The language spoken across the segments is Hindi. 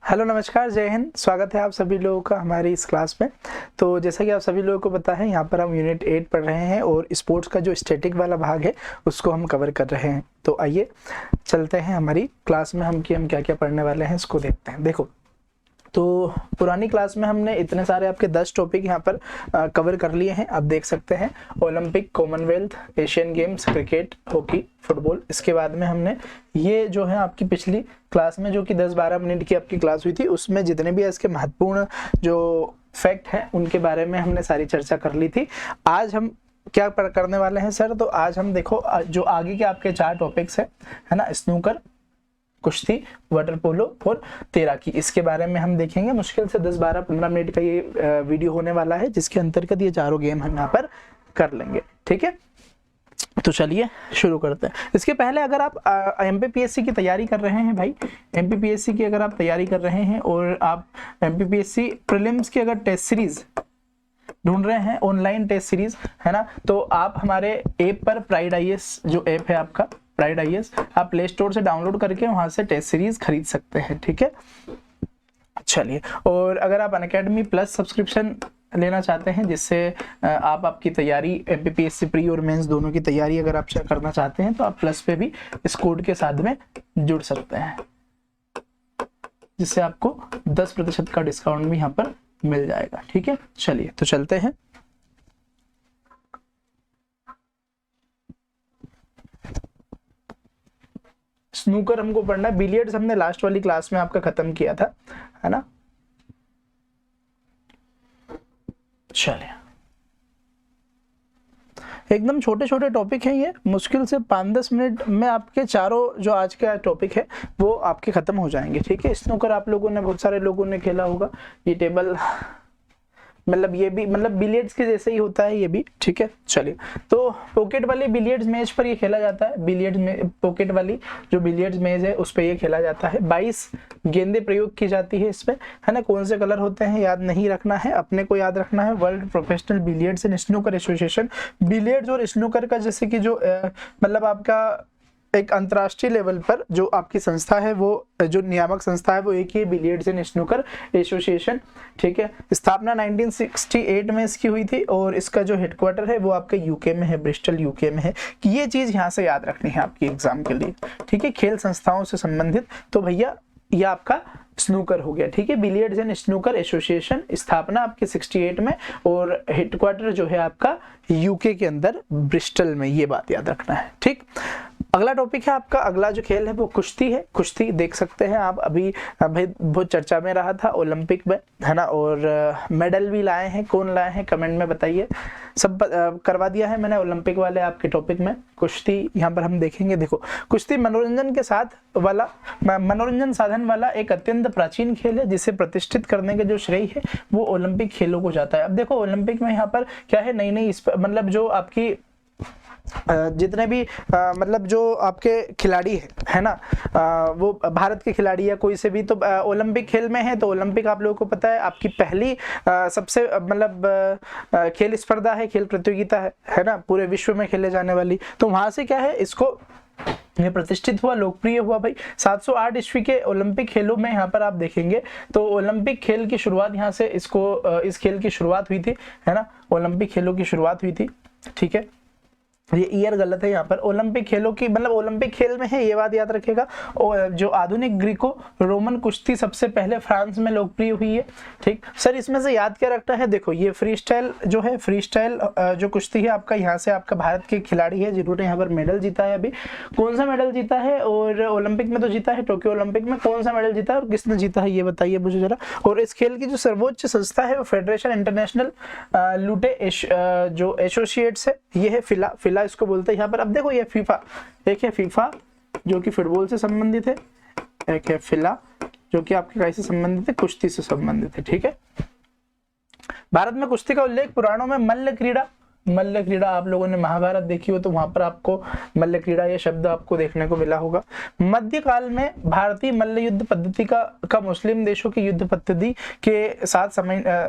हेलो नमस्कार, जय हिंद। स्वागत है आप सभी लोगों का हमारी इस क्लास में। तो जैसा कि आप सभी लोगों को पता है, यहाँ पर हम यूनिट 8 पढ़ रहे हैं और स्पोर्ट्स का जो स्टैटिक वाला भाग है उसको हम कवर कर रहे हैं। तो आइए चलते हैं हमारी क्लास में, हम क्या क्या पढ़ने वाले हैं इसको देखते हैं। देखो, तो पुरानी क्लास में हमने इतने सारे आपके 10 टॉपिक यहाँ पर कवर कर लिए हैं। आप देख सकते हैं Olympic, Commonwealth, Asian games, cricket, hockey, football. इसके बाद में हमने ये जो है आपकी पिछली क्लास में जो कि 10-12 मिनट की आपकी क्लास हुई थी, उसमें जितने भी इसके महत्वपूर्ण जो फैक्ट हैं उनके बारे में हमने सारी चर्चा कर ली थी। आज हम क्या करने वाले हैं सर? तो आज हम देखो जो आगे के आपके 4 टॉपिक्स है ना, स्नूकर, कुश्ती, वाटर पोलो और तैराकी, इसके बारे में हम देखेंगे। मुश्किल से 10-12-15 मिनट का ये वीडियो होने वाला है, जिसके अंतर्गत ये चारों गेम हम यहाँ पर कर लेंगे। ठीक है, तो चलिए शुरू करते हैं। इसके पहले अगर आप एमपीपीएससी की तैयारी कर रहे हैं भाई, एमपीपीएससी की अगर आप तैयारी कर रहे हैं और आप एमपीपीएससी प्रीलिम्स की अगर टेस्ट सीरीज ढूंढ रहे हैं, ऑनलाइन टेस्ट सीरीज है ना, तो आप हमारे ऐप पर प्राइड आईएएस जो ऐप है आपका प्राइड आईएएस, आप प्ले स्टोर से डाउनलोड करके वहां से टेस्ट सीरीज खरीद सकते हैं। ठीक है, चलिए। और अगर आप अनअकैडमी प्लस सब्सक्रिप्शन लेना चाहते हैं, जिससे आप आपकी तैयारी एमपीपीएससी प्री और मेंस दोनों की तैयारी अगर आप करना चाहते हैं, तो आप प्लस पे भी इस कोड के साथ में जुड़ सकते हैं, जिससे आपको 10% का डिस्काउंट भी यहाँ पर मिल जाएगा। ठीक है, चलिए तो चलते हैं। स्नूकर हमको पढ़ना है। बिलियर्ड्स हमने लास्ट वाली क्लास में आपका खत्म किया था, है ना। चलिए, एकदम छोटे छोटे टॉपिक हैं ये, मुश्किल से 5-10 मिनट में आपके चारों जो आज का टॉपिक है वो आपके खत्म हो जाएंगे। ठीक है, स्नूकर आप लोगों ने, बहुत सारे लोगों ने खेला होगा। ये टेबल मतलब ये भी मतलब बिलियर्ड्स के जैसे ही होता है ये भी। ठीक है, चलिए। तो पॉकेट वाली बिलियर्ड्स मेज पर ये खेला जाता है। बिलियर्ड्स में पॉकेट वाली जो बिलियर्ड्स मेज है उस पर ये खेला जाता है। 22 गेंदें प्रयोग की जाती है इसमें, है ना। कौन से कलर होते हैं याद नहीं रखना है, अपने को याद रखना है। World professional billiards and snooker association, billiards और स्नूकर का जैसे कि जो मतलब आपका एक अंतर्राष्ट्रीय लेवल पर जो आपकी संस्था है, वो जो नियामक संस्था है वो एक ही, बिलियर्ड्स एंड स्नूकर एसोसिएशन। ठीक है, स्थापना 1968 में इसकी हुई थी और इसका जो हेडक्वार्टर है वो आपके यूके में है, ब्रिस्टल यूके में है। कि ये चीज यहाँ से याद रखनी है आपकी एग्जाम के लिए। ठीक है, खेल संस्थाओं से संबंधित, तो भैया ये आपका स्नूकर हो गया। ठीक है, बिलियर्ड्स एंड स्नूकर एसोसिएशन, स्थापना आपके 68 में और हेडक्वार्टर जो है आपका यूके के अंदर ब्रिस्टल में, ये बात याद रखना है। ठीक, अगला टॉपिक है आपका, अगला जो खेल है वो कुश्ती है। कुश्ती देख सकते हैं आप, अभी भाई बहुत चर्चा में रहा था ओलंपिक में, है ना। और मेडल भी लाए हैं, कौन लाए हैं कमेंट में बताइए। सब करवा दिया है मैंने ओलंपिक वाले आपके टॉपिक में। कुश्ती यहाँ पर हम देखेंगे। देखो, कुश्ती मनोरंजन के साथ वाला, मनोरंजन साधन वाला एक अत्यंत प्राचीन खेल है, जिसे प्रतिष्ठित करने के जो श्रेय है वो ओलंपिक खेलों को जाता है। अब देखो ओलंपिक में यहाँ पर क्या है, नई नई मतलब जो आपकी जितने भी मतलब जो आपके खिलाड़ी है ना, वो भारत के खिलाड़ी या कोई से भी तो ओलंपिक खेल में है। तो ओलंपिक आप लोगों को पता है आपकी पहली सबसे मतलब खेल स्पर्धा है, खेल प्रतियोगिता है ना, पूरे विश्व में खेले जाने वाली। तो वहां से क्या है, इसको ये प्रतिष्ठित हुआ, लोकप्रिय हुआ भाई। 708 ईस्वी के ओलंपिक खेलों में यहाँ पर आप देखेंगे तो ओलंपिक खेल की शुरुआत यहाँ से इस खेल की शुरुआत हुई थी, है ना। ओलंपिक खेलों की शुरुआत हुई थी। ठीक है, ये ईयर गलत है यहाँ पर। ओलंपिक खेलों की मतलब ओलंपिक खेल में है, ये बात याद रखेगा। और जो आधुनिक ग्रीको रोमन कुश्ती सबसे पहले फ्रांस में लोकप्रिय हुई है। ठीक सर, इसमें से याद क्या रखना है? देखो, ये फ्री स्टाइल जो है, फ्री स्टाइल जो कुश्ती है आपका, यहाँ से आपका भारत के खिलाड़ी है जिन्होंने यहाँ पर मेडल जीता है। अभी कौन सा मेडल जीता है? और ओलंपिक में तो जीता है, टोक्यो ओलंपिक में कौन सा मेडल जीता है और किसने जीता है, ये बताइए मुझे जरा। और इस खेल की जो सर्वोच्च संस्था है वो फेडरेशन इंटरनेशनल लूटे जो एसोसिएट्स है, ये है फिला इसको बोलते हैं यहाँ पर। अब देखो, ये फीफा, एक है फीफा जो कि फुटबॉल से संबंधित है, एक है फिला जो कि आपके काय से संबंधित है, कुश्ती से संबंधित है। ठीक है, भारत में कुश्ती का उल्लेख पुराणों में मल्ल क्रीड़ा आप लोगों ने महाभारत देखी हो तो वहां पर आपको मल्ल क्रीड़ा ये शब्द आपको देखने को मिला होगा। मध्यकाल में भारतीय मल्ल युद्ध पद्धति का मुस्लिम देशों की युद्ध पद्धति के साथ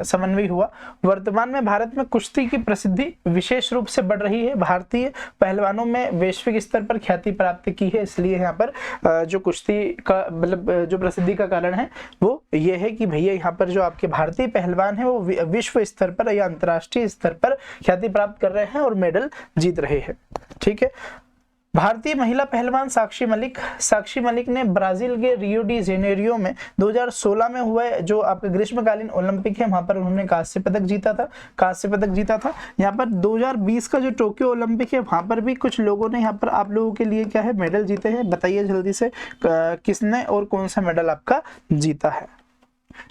समन्वय हुआ। वर्तमान में भारत में कुश्ती की प्रसिद्धि विशेष रूप से बढ़ रही है। भारतीय पहलवानों में वैश्विक स्तर पर ख्याति प्राप्त की है, इसलिए यहाँ पर जो कुश्ती का मतलब जो प्रसिद्धि का कारण है वो ये है कि भैया यहाँ पर जो आपके भारतीय पहलवान हैं वो विश्व स्तर पर या अंतर्राष्ट्रीय स्तर पर ख्याति प्राप्त कर रहे हैं और मेडल जीत रहे हैं। ठीक है, भारतीय महिला पहलवान साक्षी मलिक ने ब्राजील के रियो डी जेनेरियो में 2016 में हुए जो आपके ग्रीष्मकालीन ओलंपिक है वहां पर उन्होंने कांस्य पदक जीता था। यहाँ पर 2020 का जो टोक्यो ओलंपिक है वहां पर भी कुछ लोगों ने यहाँ पर आप लोगों के लिए क्या है मेडल जीते हैं। बताइए जल्दी से किसने और कौन सा मेडल आपका जीता है।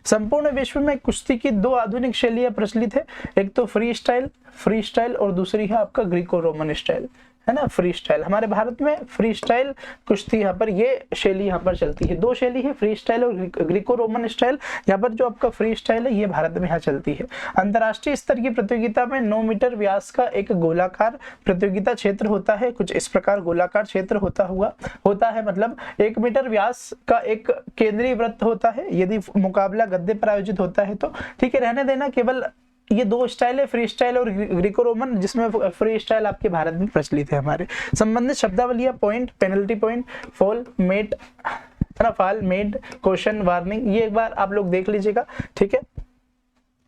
संपूर्ण विश्व में कुश्ती की 2 आधुनिक शैलियां प्रचलित है, एक तो फ्री स्टाइल और दूसरी है आपका ग्रीको रोमन स्टाइल, है ना। फ्री स्टाइल हमारे भारत में फ्री स्टाइल कुश्ती यहाँ पर ये शैली यहाँ पर चलती है। 2 शैली है, फ्री स्टाइल और ग्रीको रोमन स्टाइल। यहाँ पर जो आपका फ्री स्टाइल है ये भारत में यहाँ चलती है। अंतर्राष्ट्रीय स्तर की प्रतियोगिता में 9 मीटर व्यास का एक गोलाकार प्रतियोगिता क्षेत्र होता है। कुछ इस प्रकार गोलाकार क्षेत्र होता है मतलब 1 मीटर व्यास का एक केंद्रीय वृत्त होता है यदि मुकाबला गद्दे पर आयोजित होता है तो। ठीक है, रहने देना, केवल ये 2 स्टाइल है, फ्री स्टाइल और ग्रीको रोमन, जिसमें फ्री स्टाइल आपके भारत में प्रचलित है। हमारे संबंधित शब्दावलियां point, penalty point, fall, mat, है ना, फॉल, मेट, क्वेश्चन, वार्निंग, ये एक बार आप लोग देख लीजिएगा। ठीक है,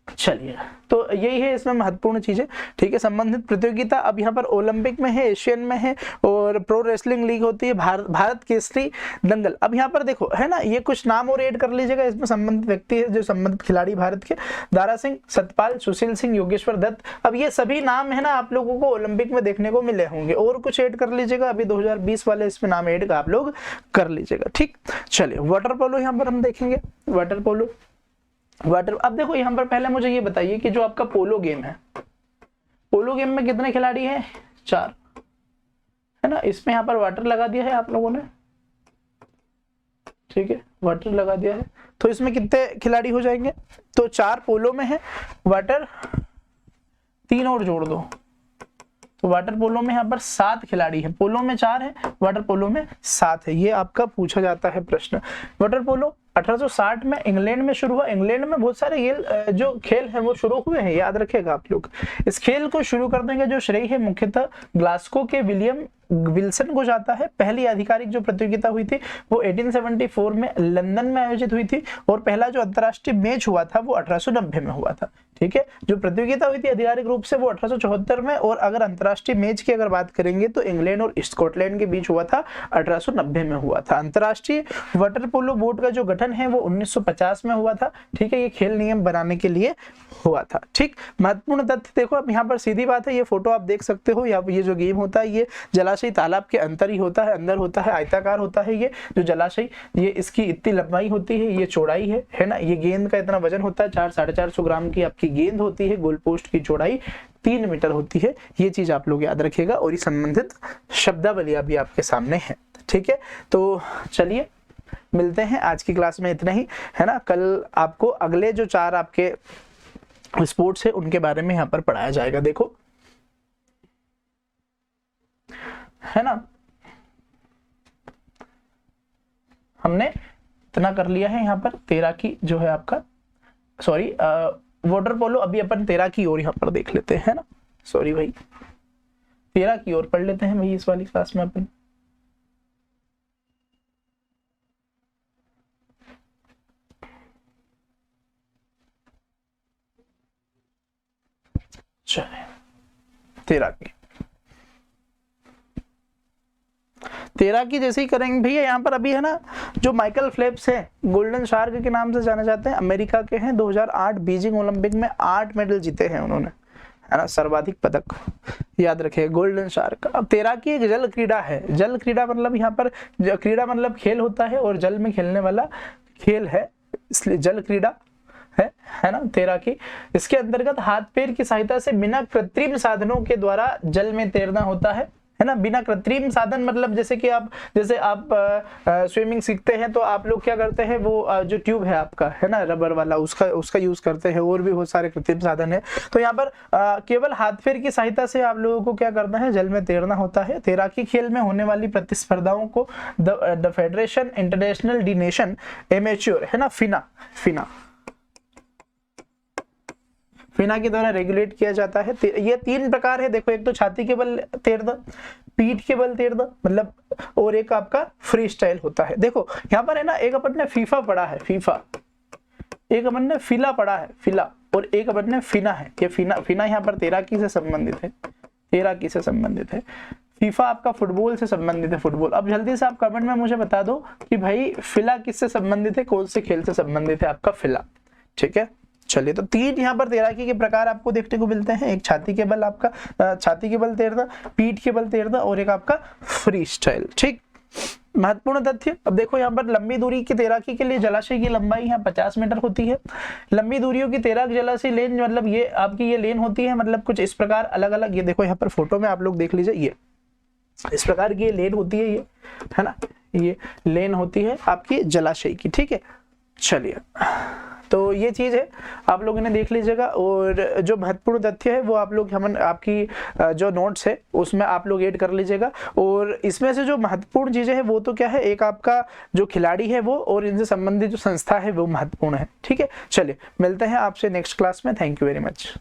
चलिए, तो यही है इसमें महत्वपूर्ण चीजें। ठीक है, संबंधित प्रतियोगिता अब यहाँ पर ओलंपिक में है, एशियन में है और प्रो रेसलिंग लीग होती है, भारत केसरी दंगल। अब यहाँ पर देखो, है ना, ये कुछ नाम और ऐड कर लीजिएगा। इसमें संबंधित व्यक्ति है जो संबंधित खिलाड़ी भारत के, दारा सिंह, सतपाल, सुशील सिंह, योगेश्वर दत्त। अब ये सभी नाम है ना आप लोगों को ओलंपिक में देखने को मिले होंगे, और कुछ ऐड कर लीजिएगा। अभी 2020 वाले इसमें नाम ऐड आप लोग कर लीजिएगा। ठीक, चलिए, वाटर पोलो यहाँ पर हम देखेंगे। अब देखो यहाँ पर पहले मुझे ये बताइए कि जो आपका पोलो गेम है, पोलो गेम में कितने खिलाड़ी हैं? 4, है ना। इसमें यहाँ पर वाटर लगा दिया है आप लोगों ने, ठीक है, वाटर लगा दिया है, तो इसमें कितने खिलाड़ी हो जाएंगे? तो 4 पोलो में है, वाटर 3 और जोड़ दो, तो वाटर पोलो में यहाँ पर 7 खिलाड़ी हैं। पोलो में 4 है, वाटर पोलो में 7 है। ये आपका पूछा जाता है प्रश्न। वाटर पोलो 1860 में इंग्लैंड में शुरू हुआ। इंग्लैंड में बहुत सारे जो खेल हैं वो शुरू हुए हैं, याद रखिएगा आप लोग। इस खेल को शुरू करने का जो श्रेय है मुख्यतः ग्लासगो के विलियम विल्सन को जाता है। पहली आधिकारिक जो प्रतियोगिता हुई थी वो 1874 में लंदन में आयोजित हुई थी और पहला जो अंतर्राष्ट्रीय मैच हुआ था वो 1890 में हुआ था। ठीक है, जो प्रतियोगिता हुई थी आधिकारिक रूप से वो 1874 में, और अगर अंतर्राष्ट्रीय मैच की अगर बात करेंगे तो इंग्लैंड और स्कॉटलैंड के बीच हुआ था, 1890 में हुआ था। अंतर्राष्ट्रीय वाटर पोलो बोर्ड का जो गठन है वो 1950 में हुआ था। ठीक है, ये खेल नियम बनाने के लिए हुआ था। ठीक, महत्वपूर्ण तथ्य देखो, अब यहाँ पर सीधी बात है, ये फोटो आप देख सकते हो, ये जो गेम होता है ये जलाशय तालाब के अंदर ही होता है, अंदर होता है, आयताकार होता है ये जो जलाशय, ये इसकी इतनी लंबाई होती है, ये चौड़ाई है ना। ये गेंद का इतना वजन होता है, 400-450 ग्राम की आपकी गेंद होती है, गोल पोस्ट की चौड़ाई 3 मीटर होती है। ये चीज आप लोग याद रखिएगा, और ये संबंधित शब्दावलियां भी आपके सामने है। ठीक है, तो चलिए मिलते हैं, आज की क्लास में इतना ही, है ना। कल आपको अगले जो 4 आपके स्पोर्ट्स है उनके बारे में यहाँ पर पढ़ाया जाएगा। देखो, है ना, हमने इतना कर लिया है यहाँ पर। 13 की जो है आपका, सॉरी, वाटर पोलो अभी अपन 13 की ओर यहाँ पर देख लेते हैं ना। सॉरी भाई, 13 की ओर पढ़ लेते हैं भाई इस वाली क्लास में अपन। चले 13 की जैसे ही करेंगे भैया। यहाँ पर अभी है ना जो माइकल फेल्प्स है, गोल्डन शार्क के नाम से जाने जाते हैं, अमेरिका के हैं। 2008 बीजिंग ओलंपिक में 8 मेडल जीते हैं उन्होंने, है ना, सर्वाधिक पदक, याद रखिए, गोल्डन शार्क। अब 13 की एक जल क्रीड़ा है। जल क्रीड़ा मतलब यहाँ पर क्रीड़ा मतलब खेल होता है और जल में खेलने वाला खेल है, इसलिए जल क्रीड़ा है ना 13 की। इसके अंतर्गत हाथ पैर की सहायता से बिना कृत्रिम साधनों के द्वारा जल में तैरना होता है ना। बिना कृत्रिम साधन मतलब जैसे कि आप स्विमिंग सीखते हैं तो आप लोग क्या करते हैं, वो जो ट्यूब है आपका, है ना, रबर वाला, उसका यूज करते हैं, और भी बहुत सारे कृत्रिम साधन है। तो यहाँ पर केवल हाथ पैर की सहायता से आप लोगों को क्या करना है, जल में तैरना होता है। तैराकी खेल में होने वाली प्रतिस्पर्धाओं को the federation international D nation amateur, है ना, फिना के द्वारा रेगुलेट किया जाता है। ये 3 प्रकार है, देखो, एक तो छाती के बल तैरना, पीठ के बल तैरना मतलब, और एक आपका फ्री स्टाइल होता है। देखो यहाँ पर है ना, एक अपन ने फीफा पढ़ा है, एक अपन ने फिला पढ़ा है, फिला, और एक अपन ने फिना है। ये फिना यहाँ पर तैराकी से संबंधित है, तैराकी से संबंधित है। फीफा आपका फुटबॉल से संबंधित है, फुटबॉल। अब जल्दी से आप कमेंट में मुझे बता दो कि भाई फिला किससे संबंधित है, कौन से खेल से संबंधित है आपका फिला। ठीक है, चलिए, तो 3 यहाँ पर तैराकी के प्रकार आपको देखने को मिलते हैं। एक छाती के बल आपका छाती के बल तैरना, पीठ के बल तैरना, और एक आपका फ्री स्टाइल। ठीक, महत्वपूर्ण तथ्य। अब देखो यहाँ पर लंबी दूरी की तैराकी के लिए जलाशय की लंबाई यहाँ 50 मीटर होती है। लंबी दूरियों की तैराक जलाशय लेन, मतलब ये आपकी ये लेन होती है, मतलब कुछ इस प्रकार अलग अलग, ये देखो यहाँ पर फोटो में आप लोग देख लीजिए, ये इस प्रकार की ये लेन होती है, ये है ना, ये लेन होती है आपकी जलाशय की। ठीक है, चलिए, तो ये चीज है, आप लोगों ने देख लीजिएगा। और जो महत्वपूर्ण तथ्य है वो आप लोग हम आपकी जो नोट्स है उसमें आप लोग ऐड कर लीजिएगा। और इसमें से जो महत्वपूर्ण चीजें हैं वो तो क्या है, एक आपका जो खिलाड़ी है वो, और इनसे संबंधित जो संस्था है वो महत्वपूर्ण है। ठीक है, चलिए, मिलते हैं आपसे नेक्स्ट क्लास में। Thank you very much.